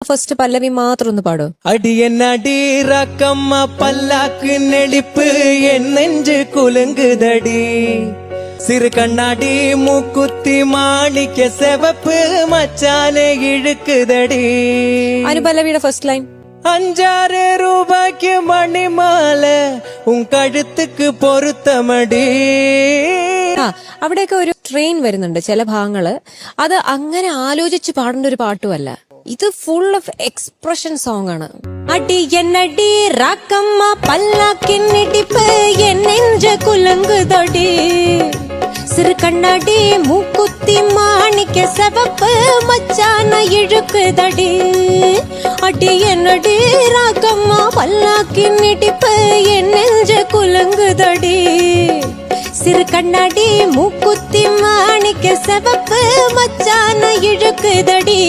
First പല്ലവി മാത്രം ഒന്ന് പാടോ? അടിയനടി റക്കമ്മ പല്ലാക്ക് നെളിപ്പ് എന്നെഞ്ച് കുലുങ്കുതടി சிறு கண்ணாடி மூக்குத்தி மாணிக்க செவப்பு மச்சானே இழுக்குதடி. അനുപല്ലവിയുടെ ഫസ്റ്റ് ലൈൻ 5-6 ரூபாய்க்கு മണിമാല ഉൻ കഴുത്തുക്ക് പൊരുത്തമടി. അവിടെയൊക്കെ ഒരു ട്രെയിൻ വരുന്നുണ്ട് ചില ഭാഗങ്ങള്. അത് അങ്ങനെ ആലോചിച്ച് പാടേണ്ട ഒരു പാട്ടുമല്ല, ഇത് ഫുൾ ഓഫ് എക്സ്പ്രഷൻ സോങ് ആണ്. അടി എന്നടി റാക്കമ്മ പല്ലാക്കിന്നിടിപ്പ് എന്നെഞ്ച് കുലുങ്കുതടി சிறு கண்ணாடி மூக்குத்தி மாணிக்க செவப்பு மச்சான இழுக்குதடி. அடி என்னடி ராக்கம்மா பல்லாக்கின் இடிப்பு என் நெஞ்ச குலுங்குதடி. சிறு கண்ணாடி மூக்குத்தி மாணிக்க செவப்பு மச்சான இழுக்குதடி.